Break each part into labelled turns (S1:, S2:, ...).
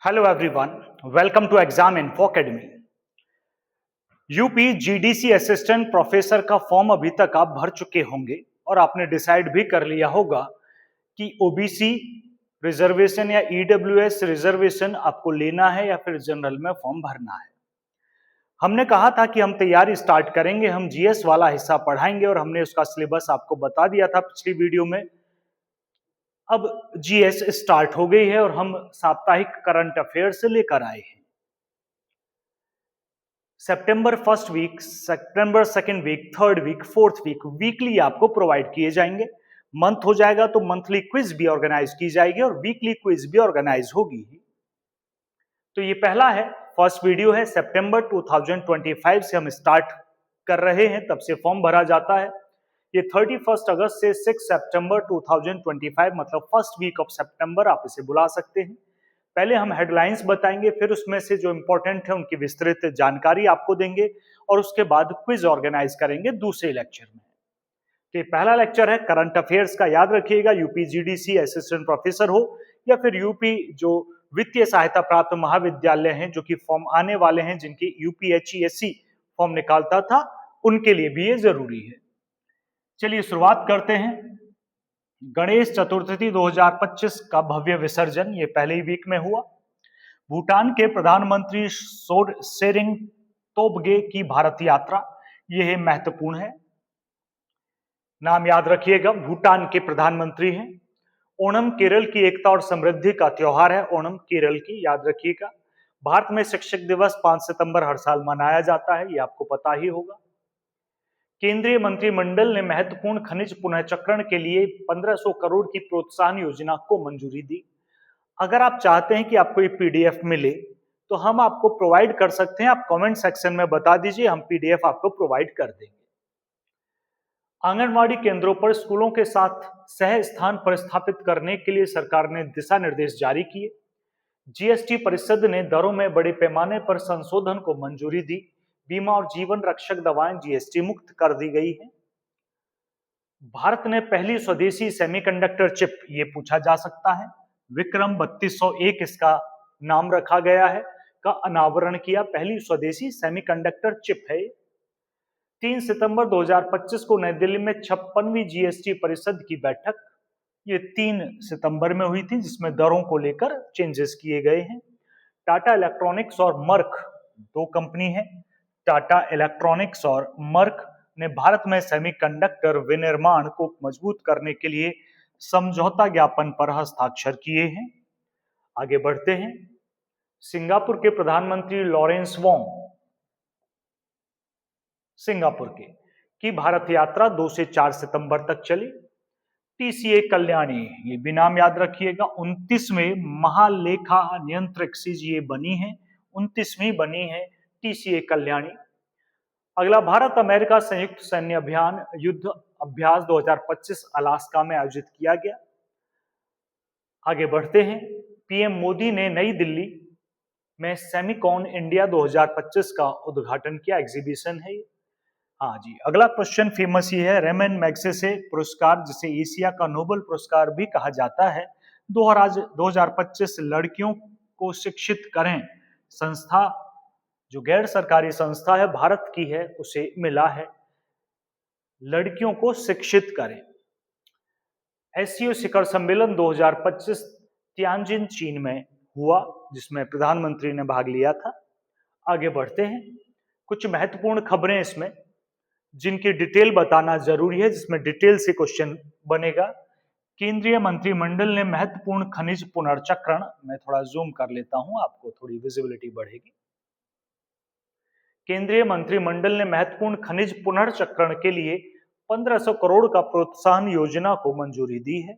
S1: Hello everyone, welcome to exam info academy. UP GDC assistant professor का form अभी तक आप भर चुके होंगे और आपने डिसाइड भी कर लिया होगा कि ओबीसी रिजर्वेशन या ईडब्ल्यूएस रिजर्वेशन आपको लेना है या फिर जनरल में फॉर्म भरना है। हमने कहा था कि हम तैयारी स्टार्ट करेंगे, हम जीएस वाला हिस्सा पढ़ाएंगे और हमने उसका सिलेबस आपको बता दिया था पिछली वीडियो में। अब जीएस स्टार्ट हो गई है और हम साप्ताहिक करंट अफेयर से लेकर आए हैं। September first week, September second week, third week, fourth week weekly आपको प्रोवाइड किए जाएंगे। मंथ हो जाएगा तो मंथली क्विज भी ऑर्गेनाइज की जाएगी और वीकली क्विज भी ऑर्गेनाइज होगी। तो ये पहला है, फर्स्ट वीडियो है। सितंबर 2025 से हम स्टार्ट कर रहे हैं, तब से फॉर्म भरा जाता है। ये 31 अगस्त से 6 सितंबर 2025 मतलब फर्स्ट वीक ऑफ सितंबर आप इसे बुला सकते हैं। पहले हम हेडलाइंस बताएंगे, फिर उसमें से जो इंपॉर्टेंट है उनकी विस्तृत जानकारी आपको देंगे और उसके बाद क्विज ऑर्गेनाइज करेंगे दूसरे लेक्चर में। तो पहला लेक्चर है करंट अफेयर्स का, याद रखिएगा। यूपी जीडीसी असिस्टेंट प्रोफेसर हो या फिर यूपी जो वित्तीय सहायता प्राप्त महाविद्यालय हैं जो कि फॉर्म आने वाले हैं, जिनकी यूपीएचईएससी फॉर्म निकालता था, उनके लिए भी ये जरूरी है। चलिए शुरुआत करते हैं। गणेश चतुर्थी 2025 का भव्य विसर्जन ये पहले ही वीक में हुआ। भूटान के प्रधानमंत्री शेरिंग तोबगे की भारत यात्रा, यह महत्वपूर्ण है। नाम याद रखिएगा, भूटान के प्रधानमंत्री हैं। ओणम केरल की एकता और समृद्धि का त्योहार है, ओणम केरल की, याद रखिएगा। भारत में शिक्षक दिवस 5 सितंबर हर साल मनाया जाता है, ये आपको पता ही होगा। केंद्रीय मंत्रिमंडल ने महत्वपूर्ण खनिज पुनःचक्रण के लिए 1500 करोड़ की प्रोत्साहन योजना को मंजूरी दी। अगर आप चाहते हैं कि आपको ये पीडीएफ मिले तो हम आपको प्रोवाइड कर सकते हैं, आप कमेंट सेक्शन में बता दीजिए, हम पीडीएफ आपको प्रोवाइड कर देंगे। आंगनवाड़ी केंद्रों पर स्कूलों के साथ सह स्थान पर स्थापित करने के लिए सरकार ने दिशा निर्देश जारी किए। जीएसटी परिषद ने दरों में बड़े पैमाने पर संशोधन को मंजूरी दी। बीमा और जीवन रक्षक दवाएं जीएसटी मुक्त कर दी गई हैं। भारत ने पहली स्वदेशी सेमीकंडक्टर चिप, ये पूछा जा सकता है, विक्रम 3201 इसका नाम रखा गया है, का अनावरण किया। पहली स्वदेशी सेमीकंडक्टर चिप है। 3 सितंबर 2025 को नई दिल्ली में 56वीं जीएसटी परिषद की बैठक, ये 3 सितंबर में हुई थी, जिसमें दरों को लेकर चेंजेस किए गए हैं। टाटा इलेक्ट्रॉनिक्स और मर्क, दो कंपनी है, टाटा इलेक्ट्रॉनिक्स और मर्क ने भारत में सेमीकंडक्टर विनिर्माण को मजबूत करने के लिए समझौता ज्ञापन पर हस्ताक्षर किए हैं। आगे बढ़ते हैं। सिंगापुर के प्रधानमंत्री लॉरेंस वोंग, सिंगापुर की भारत यात्रा 2 से 4 सितंबर तक चली। टीसीए कल्याणी, ये भी नाम याद रखिएगा, 29वें महालेखा नियंत्रक सीजीए बनी है, 29वीं बनी है टीसीए कल्याणी। अगला, भारत अमेरिका संयुक्त सैन्य अभियान युद्ध अभ्यास 2025 अलास्का में आयोजित किया गया। आगे बढ़ते हैं। पीएम मोदी ने नई दिल्ली में सेमिकॉन इंडिया 2025 का उद्घाटन किया, एग्जीबिशन है ये। हाँ जी, अगला क्वेश्चन फेमस ही है। रेमन मैग्सेसे पुरस्कार, जिसे एशिया का नोबेल पुरस्कार भी कहा जाता है, 2025 लड़कियों को शिक्षित करें संस्था, जो गैर सरकारी संस्था है, भारत की है, उसे मिला है। लड़कियों को शिक्षित करें। एससीओ शिखर सम्मेलन 2025 तियानजिन चीन में हुआ, जिसमें प्रधानमंत्री ने भाग लिया था। आगे बढ़ते हैं। कुछ महत्वपूर्ण खबरें इसमें जिनकी डिटेल बताना जरूरी है, जिसमें डिटेल से क्वेश्चन बनेगा। केंद्रीय मंत्रिमंडल ने महत्वपूर्ण खनिज पुनर्चक्रण, मैं थोड़ा जूम कर लेता हूं, आपको थोड़ी विजिबिलिटी बढ़ेगी। केंद्रीय मंत्रिमंडल ने महत्वपूर्ण खनिज पुनर्चक्रण के लिए 1500 करोड़ का प्रोत्साहन योजना को मंजूरी दी है।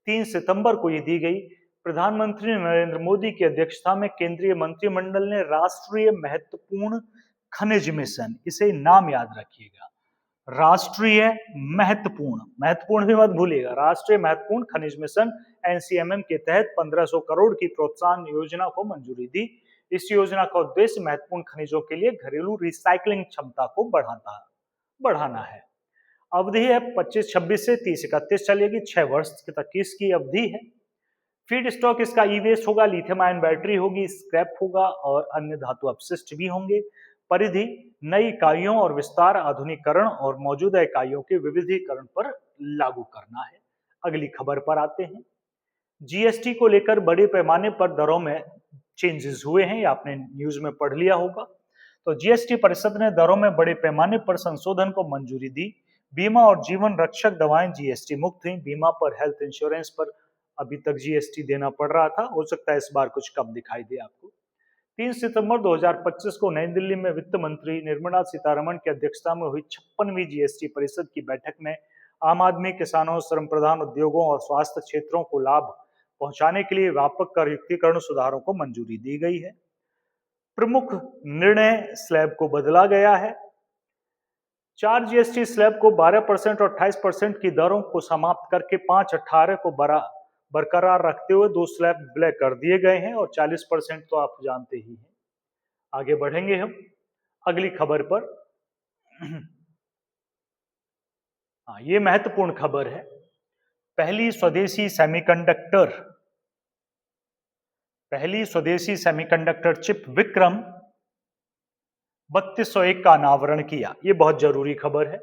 S1: 3 सितंबर को ये दी गई। प्रधानमंत्री नरेंद्र मोदी की अध्यक्षता में केंद्रीय मंत्रिमंडल ने राष्ट्रीय महत्वपूर्ण खनिज मिशन, इसे नाम याद रखिएगा, राष्ट्रीय महत्वपूर्ण, महत्वपूर्ण भी मत भूलिएगा, राष्ट्रीय महत्वपूर्ण खनिज मिशन एनसीएमएम के तहत 1500 करोड़ की प्रोत्साहन योजना को मंजूरी दी। इस योजना का उद्देश्य महत्वपूर्ण खनिजों के लिए घरेलू रिसाइकलिंग क्षमता को बढ़ाना है। अवधि है 25-26 से 30-31 चलेगी, 6 वर्ष तक की इसकी अवधि है। फीड स्टॉक इसका ई वेस्ट होगा, लिथियम आयन बैटरी होगी, स्क्रैप होगा और अन्य धातु अपशिष्ट भी होंगे। परिधि नई इकाइयों और विस्तार, आधुनिकीकरण और मौजूदा इकाइयों के विविधीकरण पर लागू करना है। अगली खबर पर आते हैं। जीएसटी को लेकर बड़े पैमाने पर दरों में चेंजेस हुए हैं, आपने न्यूज में पढ़ लिया होगा। तो जीएसटी परिषद ने दरों में बड़े पैमाने पर संशोधन को मंजूरी दी। बीमा और जीवन रक्षक दवाएं जीएसटी मुक्त हुई। बीमा पर, हेल्थ इंश्योरेंस पर अभी तक जीएसटी देना पड़ रहा था, हो सकता है इस बार कुछ कम दिखाई दे आपको। 3 सितंबर 2025 को नई दिल्ली में वित्त मंत्री निर्मला सीतारमण की अध्यक्षता में हुई 56वीं जीएसटी परिषद की बैठक में आम आदमी, किसानों, श्रम प्रधान उद्योगों और स्वास्थ्य क्षेत्रों को लाभ पहुंचाने के लिए व्यापक कर युक्तिकरण सुधारों को मंजूरी दी गई है। प्रमुख निर्णय, स्लैब को बदला गया है। 4 जीएसटी स्लैब को 12% और 28% की दरों को समाप्त करके 5-18 को बरकरार रखते हुए 2 स्लैब विलय कर दिए गए हैं और 40% तो आप जानते ही हैं। आगे बढ़ेंगे हम अगली खबर पर। ये महत्वपूर्ण खबर है। पहली स्वदेशी सेमीकंडक्टर चिप विक्रम 3201 का अनावरण किया। ये बहुत जरूरी खबर है।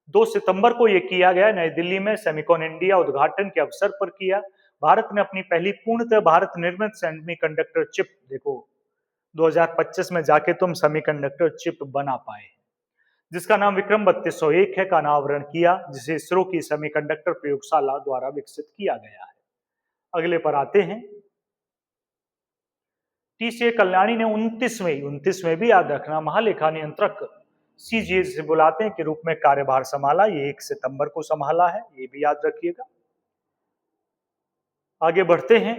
S1: 2 सितंबर को यह किया गया, नई दिल्ली में सेमिकॉन इंडिया उद्घाटन के अवसर पर किया। भारत ने अपनी पहली पूर्णतः भारत निर्मित सेमीकंडक्टर चिप, देखो 2025 में जाके तुम सेमीकंडक्टर चिप बना पाए, जिसका नाम विक्रम 3201 है, का अनावरण किया, जिसे इसरो की सेमीकंडक्टर प्रयोगशाला द्वारा विकसित किया गया है। अगले पर आते हैं। टीसीए कल्याणी ने 29वें भी याद रखना, महालेखा नियंत्रक सीजीए से बुलाते हैं के रूप में कार्यभार संभाला। ये 1 सितंबर को संभाला है, ये भी याद रखिएगा। आगे बढ़ते हैं।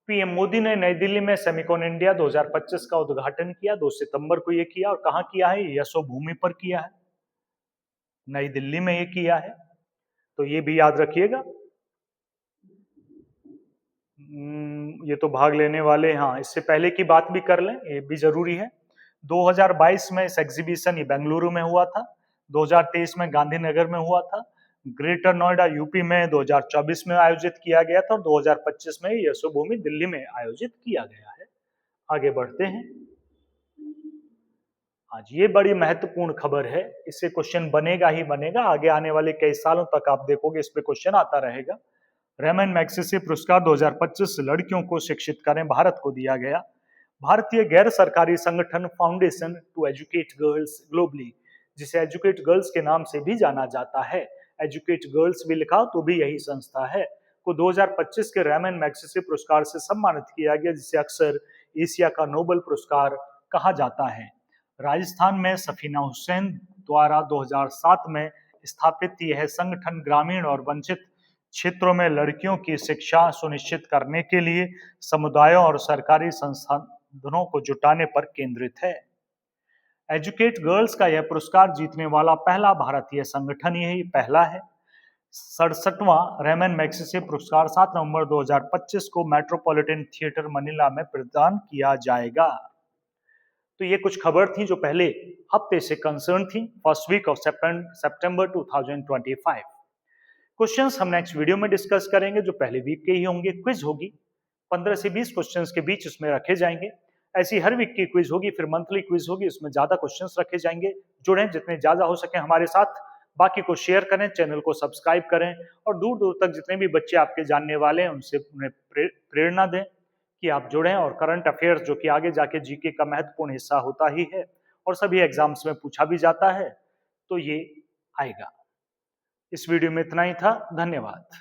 S1: पीएम मोदी ने नई दिल्ली में सेमिकॉन इंडिया 2025 का उद्घाटन किया। 2 सितंबर को यह किया, और कहां किया है? यशोभूमि पर किया है, नई दिल्ली में ये किया है, तो ये भी याद रखिएगा। ये तो भाग लेने वाले, हाँ इससे पहले की बात भी कर लें, ये भी जरूरी है। 2022 में इस एग्जीबिशन ये बेंगलुरु में हुआ था, 2023 में गांधीनगर में हुआ था, ग्रेटर नोएडा यूपी में 2024 में आयोजित किया गया था, और 2025 में यशोभूमि दिल्ली में आयोजित किया गया है। आगे बढ़ते हैं। आज ये बड़ी महत्वपूर्ण खबर है, इससे क्वेश्चन बनेगा ही बनेगा, आगे आने वाले कई सालों तक आप देखोगे इस पे क्वेश्चन आता रहेगा। रेमन मैग्सेसे पुरस्कार 2025 लड़कियों को शिक्षित करें भारत को दिया गया। भारतीय गैर सरकारी संगठन foundation to educate girls globally, जिसे एजुकेट गर्ल्स के नाम से भी जाना जाता है, एजुकेट गर्ल्स भी लिखा तो भी यही संस्था है, को 2025 के रेमन मैग्सेसे पुरस्कार से सम्मानित किया गया, जिसे अक्सर एशिया का नोबेल पुरस्कार कहा जाता है। राजस्थान में सफीना हुसैन द्वारा 2007 में स्थापित यह संगठन ग्रामीण और वंचित क्षेत्रों में लड़कियों की शिक्षा सुनिश्चित करने के लिए समुदायों और सरकारी संसाधनों को जुटाने पर केंद्रित है। एजुकेट गर्ल्स का यह पुरस्कार जीतने वाला पहला भारतीय संगठन यही पहला है। 67वां रेमन मैग्सेसे पुरस्कार 7 नवंबर 2025 को मेट्रोपॉलिटन थिएटर मनीला में प्रदान किया जाएगा। तो ये कुछ खबर थी जो पहले हफ्ते से कंसर्न थी, first week of September 2025। Questions हम नेक्स्ट वीडियो में डिस्कस करेंगे, जो पहले वीक के ही होंगे। क्विज होगी 15 से 20 क्वेश्चंस के बीच उसमें रखे जाएंगे। ऐसी हर वीक की क्विज होगी, फिर मंथली क्विज होगी, उसमें ज्यादा क्वेश्चंस रखे जाएंगे। जुड़ें जितने ज्यादा हो सके हमारे साथ, बाकी को शेयर करें, चैनल को सब्सक्राइब करें, और दूर दूर तक जितने भी बच्चे आपके जानने वाले हैं उनसे उन्हें प्रेरणा दें कि आप जुड़ें। और करंट अफेयर्स जो कि आगे जाके जीके का महत्वपूर्ण हिस्सा होता ही है और सभी एग्जाम्स में पूछा भी जाता है, तो ये आएगा। इस वीडियो में इतना ही था, धन्यवाद।